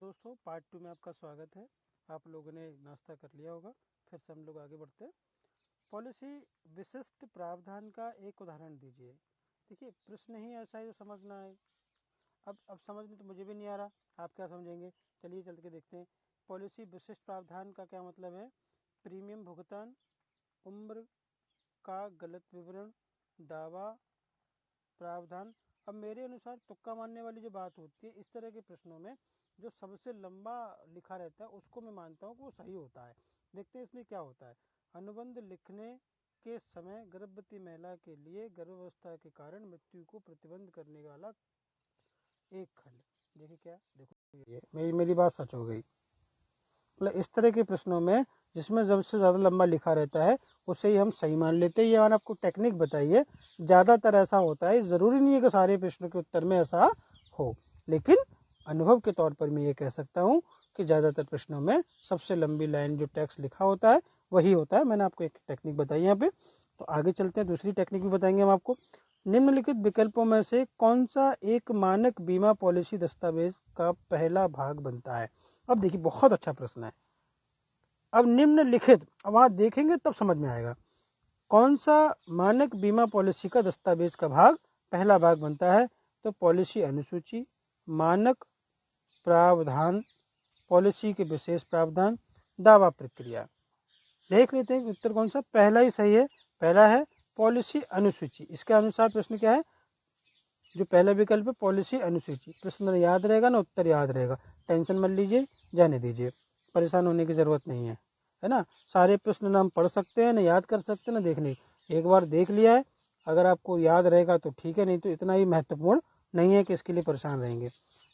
दोस्तों पार्ट 2 में आपका स्वागत है। आप लोगों ने नाश्ता कर लिया होगा। फिर से हम लोग आगे बढ़ते हैं। पॉलिसी विशिष्ट प्रावधान का एक उदाहरण दीजिए। देखिए प्रश्न ही ऐसा है जो समझना है। अब समझ में तो मुझे भी नहीं आ रहा, आप क्या समझेंगे। चलिए चल के देखते हैं। पॉलिसी विशिष्ट प्रावधान का क्या मतलब है। प्रीमियम भुगतान, उम्र का गलत विवरण, दावा, प्रावधान। अब मेरे अनुसार तुक्का मारने वाली जो बात होती है इस तरह के प्रश्नों में जो सबसे लंबा लिखा रहता है उसको मैं मानता हूँ कि वो सही होता है। देखते हैं इसमें क्या होता है। अनुबंध लिखने के समय गर्भवती महिला के लिए गर्भावस्था के कारण मृत्यु को प्रतिबंध करने वाला एक खंड। देखिए क्या, देखो ये मेरी बात सच हो गई। मतलब इस तरह के प्रश्नों में जिसमें सबसे ज़्यादा लंबा लिखा रहता है उसे ही हम सही मान लेते हैं। ये मैंने आपको टेक्निक बताई है। ज़्यादातर ऐसा होता है, ज़रूरी नहीं है कि सारे प्रश्नों के उत्तर में ऐसा हो, लेकिन अनुभव के तौर पर मैं ये कह सकता हूँ कि ज़्यादातर प्रश्नों में सबसे लंबी लाइन जो टेक्स्ट लिखा होता है वही होता है। मैंने आपको एक टेक्निक बताई यहाँ पे। तो आगे चलते हैं, दूसरी टेक्निक भी बताएंगे हम आपको। निम्नलिखित विकल्पों में से कौन सा एक मानक बीमा पॉलिसी दस्तावेज का पहला भाग बनता है। अब देखिए बहुत अच्छा प्रश्न है। अब निम्नलिखित, अब वहां देखेंगे तब समझ में आएगा कौन सा मानक बीमा पॉलिसी का दस्तावेज का भाग पहला भाग बनता है। तो पॉलिसी अनुसूची, मानक प्रावधान, पॉलिसी के विशेष प्रावधान, दावा प्रक्रिया। देख लेते हैं उत्तर कौन सा। पहला ही सही है, पहला है पॉलिसी अनुसूची। इसके अनुसार प्रश्न क्या है, जो पहला विकल्प है पॉलिसी अनुसूची। प्रश्न याद रहेगा ना, उत्तर याद रहेगा। टेंशन मत लीजिए, जाने दीजिए, परेशान होने की जरूरत नहीं है ना। सारे प्रश्न ना हम पढ़ सकते हैं, ना याद कर सकते हैं, ना देखने। एक बार देख लिया है, अगर आपको याद रहेगा तो ठीक है, नहीं तो इतना ही महत्वपूर्ण नहीं है कि इसके लिए परेशान रहेंगे।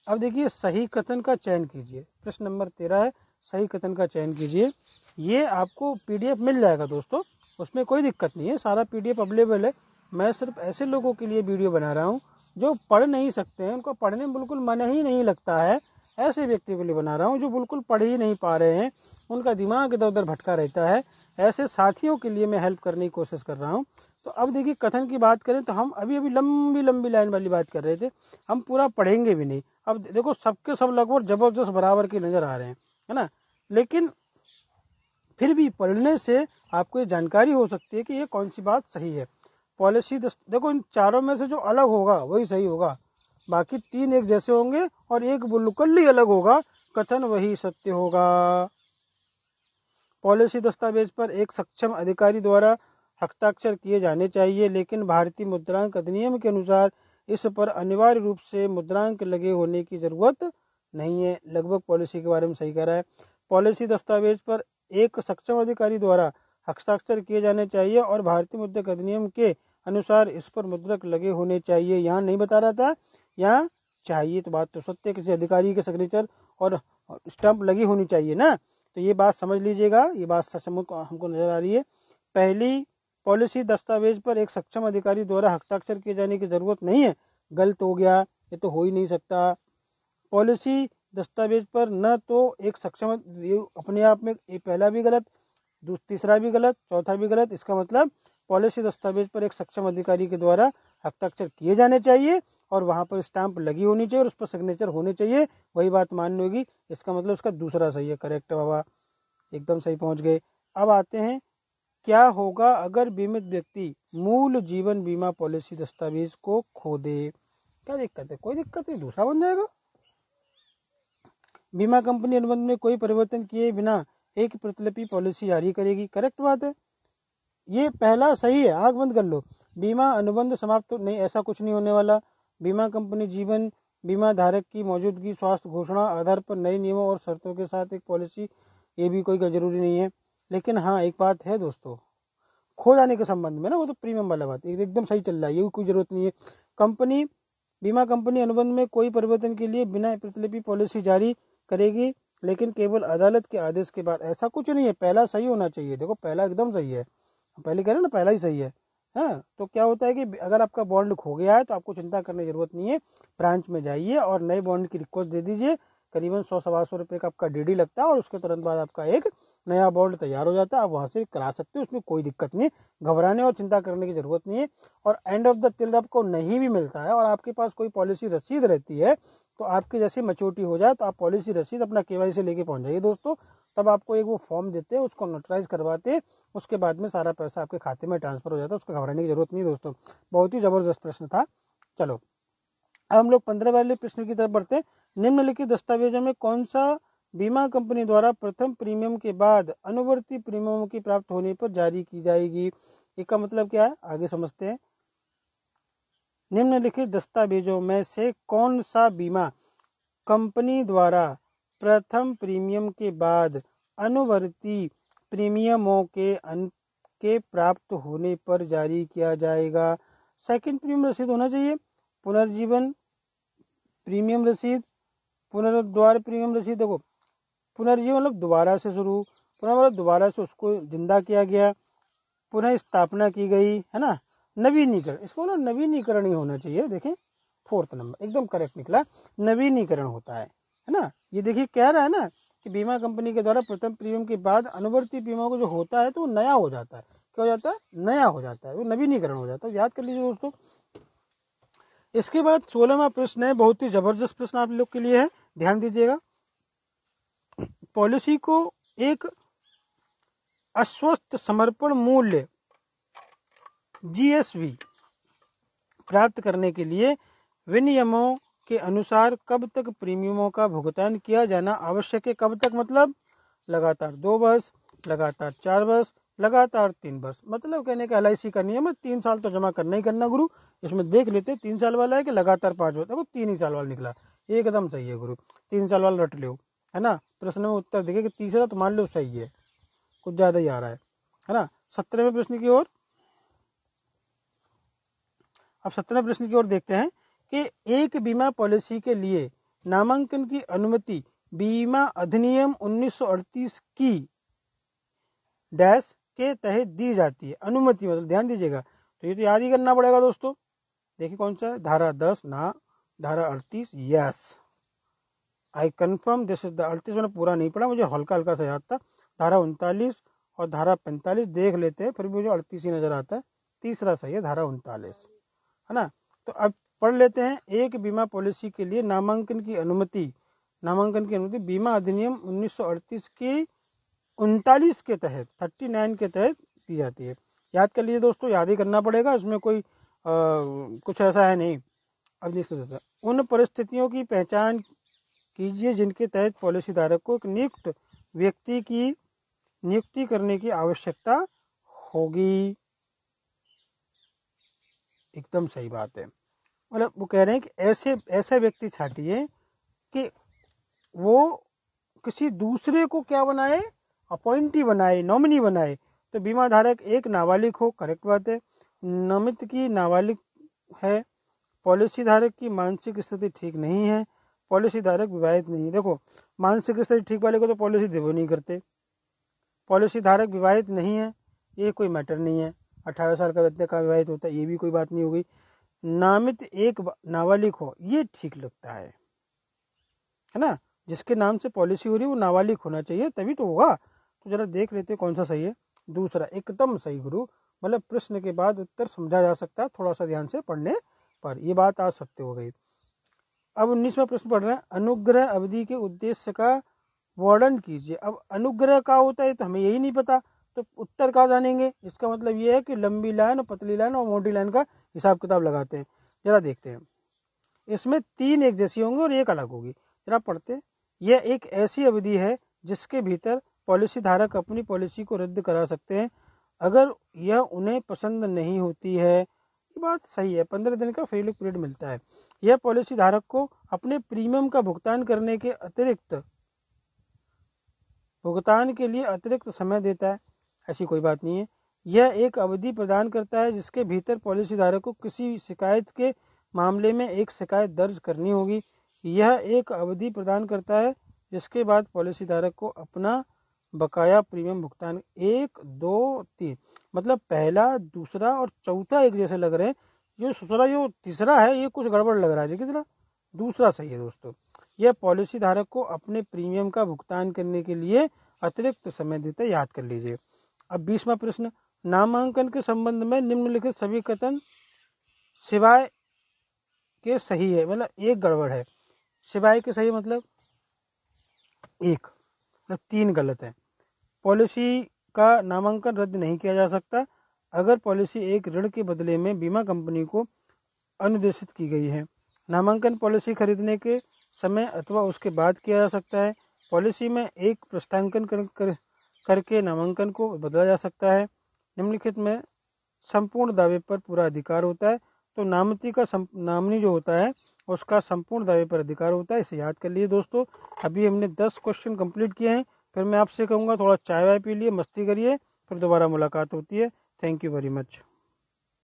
अब देखिए सही कथन का चयन कीजिए। प्रश्न नंबर 13 है, सही कथन का चयन कीजिए। ये आपको पीडीएफ मिल जाएगा दोस्तों, उसमें कोई दिक्कत नहीं है, सारा पीडीएफ अवेलेबल है। मैं सिर्फ ऐसे लोगों के लिए वीडियो बना रहा हूँ जो पढ़ नहीं सकते हैं, उनको पढ़ने में बिल्कुल मन ही नहीं लगता है। ऐसे व्यक्ति के लिए बना रहा हूँ जो बिल्कुल पढ़ ही नहीं पा रहे हैं, उनका दिमाग इधर उधर भटका रहता है। ऐसे साथियों के लिए मैं हेल्प करने की कोशिश कर रहा हूँ। तो अब देखिए कथन की बात करें तो हम अभी अभी लंबी लंबी लाइन वाली बात कर रहे थे, हम पूरा पढ़ेंगे भी नहीं। अब देखो सबके सब लगभग जबरदस्त बराबर के नजर आ रहे हैं, है ना। लेकिन फिर भी पढ़ने से आपको ये जानकारी हो सकती है कि ये कौन सी बात सही है। पॉलिसी देखो इन चारों में से जो अलग होगा वही सही होगा, बाकी तीन एक जैसे होंगे और एक बिल्कुल ही अलग होगा, कथन वही सत्य होगा। पॉलिसी दस्तावेज पर एक सक्षम अधिकारी द्वारा हस्ताक्षर किए जाने चाहिए, लेकिन भारतीय मुद्रांक अधिनियम के अनुसार इस पर अनिवार्य रूप से मुद्रांक लगे होने की जरूरत नहीं है। लगभग पॉलिसी के बारे में सही कह रहा है। पॉलिसी दस्तावेज पर एक सक्षम अधिकारी द्वारा हस्ताक्षर किए जाने चाहिए और भारतीय मुद्रक अधिनियम के अनुसार इस पर मुद्रक लगे होने चाहिए। यहाँ नहीं बता रहा था, यहाँ चाहिए तो बात तो सत्य, किसी अधिकारी के सिग्नेचर और स्टंप लगी होनी चाहिए ना। तो ये बात समझ लीजिएगा, ये बात सच हमको नजर आ रही है। पहली, पॉलिसी दस्तावेज पर एक सक्षम अधिकारी द्वारा हस्ताक्षर किए जाने की जरूरत नहीं है, गलत हो गया, ये तो हो ही नहीं सकता। पॉलिसी दस्तावेज पर न तो एक सक्षम, अपने आप में ये पहला भी गलत, तीसरा भी गलत, चौथा भी गलत। इसका मतलब पॉलिसी दस्तावेज पर एक सक्षम अधिकारी के द्वारा हस्ताक्षर किए जाने चाहिए और वहां पर स्टाम्प लगी होनी चाहिए और उस पर सिग्नेचर होने चाहिए, वही बात माननी होगी। इसका मतलब उसका दूसरा सही है। करेक्ट बाबा, एकदम सही पहुंच गए। अब आते हैं, क्या होगा अगर बीमित व्यक्ति मूल जीवन बीमा पॉलिसी दस्तावेज को खो दे। क्या दिक्कत है, कोई दिक्कत नहीं, दूसरा बन जाएगा। बीमा कंपनी अनुबंध में कोई परिवर्तन किए बिना एक प्रतिलिपि पॉलिसी जारी करेगी। करेक्ट बात है, ये पहला सही है, आंख बंद कर लो। बीमा अनुबंध समाप्त तो नहीं, ऐसा कुछ नहीं होने वाला। बीमा कंपनी जीवन बीमा धारक की मौजूदगी स्वास्थ्य घोषणा आधार पर नए नियमों और शर्तों के साथ एक पॉलिसी, ये भी कोई जरूरी नहीं है। लेकिन हाँ एक बात है दोस्तों, खो जाने के संबंध में ना, वो तो प्रीमियम वाला बात एकदम सही चल रहा है, ये कोई जरूरत नहीं है। कंपनी, बीमा कंपनी अनुबंध में कोई परिवर्तन के लिए बिना प्रतिलिपि पॉलिसी जारी करेगी, लेकिन केवल अदालत के आदेश के बाद। ऐसा कुछ नहीं है, पहला सही होना चाहिए। देखो पहला एकदम सही है, पहले कह रहे हैं ना पहला ही सही है। हाँ, तो क्या होता है कि अगर आपका बॉन्ड खो गया है तो आपको चिंता करने की जरूरत नहीं है, ब्रांच में जाइए और नए बॉन्ड की रिक्वेस्ट दे दीजिए। करीबन 100-125 रुपये का आपका डीडी लगता है और उसके तुरंत बाद आपका एक नया बॉन्ड तैयार हो जाता है, आप वहां से करा सकते हो, उसमें कोई दिक्कत नहीं, घबराने और चिंता करने की जरूरत नहीं है। और एंड ऑफ द टिल आपको नहीं भी मिलता है और आपके पास कोई पॉलिसी रसीद रहती है तो आपकी जैसी मैच्योरिटी हो जाए तो आप पॉलिसी रसीद अपना केवाईसी लेके पहुंच जाइए दोस्तों। तब आपको एक वो फॉर्म देते हैं, उसको नोटराइज करवाते हैं, उसके बाद में सारा पैसा आपके खाते में ट्रांसफर हो जाता है, उसको घबराने की जरूरत नहीं दोस्तों। बहुत ही जबरदस्त प्रश्न था। चलो अब हम लोग 15 वाले प्रश्न की तरफ बढ़ते हैं। निम्नलिखित दस्तावेजों में कौन सा बीमा कंपनी द्वारा प्रथम प्रीमियम के बाद अनुवर्ती प्रीमियम की प्राप्त होने पर जारी की जाएगी? इसका मतलब क्या है, आगे समझते हैं। निम्नलिखित दस्तावेजों में से कौन सा बीमा कंपनी द्वारा प्रथम प्रीमियम के बाद अनुवर्ती प्रीमियमों के प्राप्त होने पर जारी किया जाएगा? सेकंड प्रीमियम रसीद होना चाहिए, पुनर्जीवन प्रीमियम रसीद, पुनरुद्धार प्रीमियम रसीद। देखो पुनर्जीवन मतलब दोबारा से शुरू, पुनः मतलब दोबारा से उसको जिंदा किया गया, पुनः स्थापना की गई, है ना। नवीनीकरण, इसको ना नवीनीकरण ही होना चाहिए। देखें फोर्थ नंबर एकदम करेक्ट निकला, नवीनीकरण होता है ना। ये देखिए कह रहा है ना कि बीमा कंपनी के द्वारा प्रथम प्रीमियम के बाद अनुवर्ती प्रीमियम को जो होता है तो वो नया हो जाता है। क्या हो जाता है? नया हो जाता है, वो नवीनीकरण हो जाता है। याद कर लीजिए दोस्तों। इसके बाद 16वां प्रश्न है, बहुत ही जबरदस्त प्रश्न आप लोग के लिए है, ध्यान दीजिएगा। पॉलिसी को एक अस्वस्थ समर्पण मूल्य GSV प्राप्त करने के लिए विनियमों के अनुसार कब तक प्रीमियमों का भुगतान किया जाना आवश्यक है? कब तक मतलब लगातार 2 वर्ष, लगातार 4 वर्ष, लगातार 3 वर्ष। मतलब कहने का LIC का नियम है 3 साल तो जमा करना ही करना गुरु। इसमें देख लेते 3 साल वाला है कि लगातार 5 वर्ष। देखो 3 ही साल वाला निकला, एकदम सही है गुरु, 3 साल वाला रट लो, है ना। प्रश्न में उत्तर देखे कि तीसरा तो मान लो सही है, कुछ ज्यादा ही आ रहा है ना। 17वें प्रश्न की ओर, अब 17वें प्रश्न की ओर देखते हैं कि एक बीमा पॉलिसी के लिए नामांकन की अनुमति बीमा अधिनियम 1938 की डैश के तहत दी जाती है। अनुमति मतलब ध्यान दीजिएगा, तो ये तो याद ही करना पड़ेगा दोस्तों। देखिए कौन सा है, धारा 10 ना, धारा 38 yes, I confirm this is the 38 मैंने पूरा नहीं पढ़ा, मुझे हल्का हल्का सा याद था। धारा 39 और धारा 45 देख लेते हैं, फिर भी मुझे 38 ही नजर आता है। तीसरा सही है, धारा 39, है ना। तो अब पढ़ लेते हैं। एक बीमा पॉलिसी के लिए नामांकन की अनुमति बीमा अधिनियम 1938 की 39 के तहत 39 के तहत दी जाती है। याद कर लीजिए दोस्तों, याद ही करना पड़ेगा, इसमें कोई कुछ ऐसा है नहीं। अब देखते उन परिस्थितियों की पहचान कीजिए जिनके तहत पॉलिसी धारक को एक नियुक्त व्यक्ति की नियुक्ति करने की आवश्यकता होगी। एकदम सही बात है। मतलब वो कह रहे हैं कि ऐसे व्यक्ति छाटिए कि वो किसी दूसरे को क्या बनाए, अपॉइंटी बनाए, नॉमिनी बनाए। तो बीमा धारक एक नाबालिग हो, करेक्ट बात है, नामित की नाबालिग है, पॉलिसी धारक की मानसिक स्थिति ठीक नहीं है, पॉलिसी धारक विवाहित नहीं। देखो मानसिक स्थिति ठीक वाले को तो पॉलिसी देवो नहीं करते, पॉलिसी धारक विवाहित नहीं है, ये कोई मैटर नहीं है। 18 साल का बच्चे का विवाहित होता है, ये भी कोई बात नहीं होगी। नामित एक नाबालिग हो, ये ठीक लगता है ना। जिसके नाम से पॉलिसी हो रही है वो नाबालिग होना चाहिए, तभी तो होगा। तो जरा देख लेते हैं कौन सा सही है। दूसरा एकदम सही गुरु, मतलब प्रश्न के बाद उत्तर समझा जा सकता है थोड़ा सा ध्यान से पढ़ने पर, ये बात आज सत्य हो गई। अब 19वां प्रश्न पढ़ रहे हैं, अनुग्रह अवधि के उद्देश्य का वर्णन कीजिए। अब अनुग्रह का होता है तो हमें यही नहीं पता, तो उत्तर कहाँ जानेंगे? इसका मतलब ये है कि लंबी लाइन और पतली लाइन और मोटी लाइन का हिसाब किताब लगाते हैं। जरा देखते हैं, इसमें 3 एक जैसी होंगी और एक अलग होगी। जरा पढ़ते हैं। यह एक ऐसी अवधि है जिसके भीतर पॉलिसी धारक अपनी पॉलिसी को रद्द करा सकते हैं अगर यह उन्हें पसंद नहीं होती है। ये बात सही है, 15 दिन का फ्री लुक पीरियड मिलता है। यह पॉलिसी धारक को अपने प्रीमियम का भुगतान करने के भुगतान के लिए अतिरिक्त समय देता है, ऐसी कोई बात नहीं है। यह एक अवधि प्रदान करता है जिसके भीतर पॉलिसी धारक को किसी शिकायत के मामले में एक शिकायत दर्ज करनी होगी। यह एक अवधि प्रदान करता है जिसके बाद पॉलिसी धारक को अपना बकाया प्रीमियम भुगतान 1, 2, 3 मतलब पहला, दूसरा और चौथा एक जैसे लग रहे हैं। जो तीसरा है ये कुछ गड़बड़ लग रहा है। देखिए जरा, दूसरा सही है दोस्तों। यह पॉलिसी धारक को अपने प्रीमियम का भुगतान करने के लिए अतिरिक्त समय देता है, याद कर लीजिए। अब 20वां प्रश्न, नामांकन के संबंध में निम्नलिखित सभी कथन सिवाय के सही है, मतलब एक गड़बड़ है। सिवाय के सही मतलब 1, मतलब 3 गलत है। पॉलिसी का नामांकन रद्द नहीं किया जा सकता अगर पॉलिसी एक ऋण के बदले में बीमा कंपनी को अनुदेशित की गई है। नामांकन पॉलिसी खरीदने के समय अथवा उसके बाद किया जा सकता है। पॉलिसी में एक प्रस्तांकन करके नामांकन को बदला जा सकता है। निम्नलिखित में संपूर्ण दावे पर पूरा अधिकार होता है। तो नामनी जो होता है उसका संपूर्ण दावे पर अधिकार होता है। इसे याद कर लिए दोस्तों। अभी हमने 10 क्वेश्चन कंप्लीट किए हैं। फिर मैं आपसे कहूँगा थोड़ा चाय वाय पी लिए, मस्ती करिए, फिर दोबारा मुलाकात होती है। Thank you very much.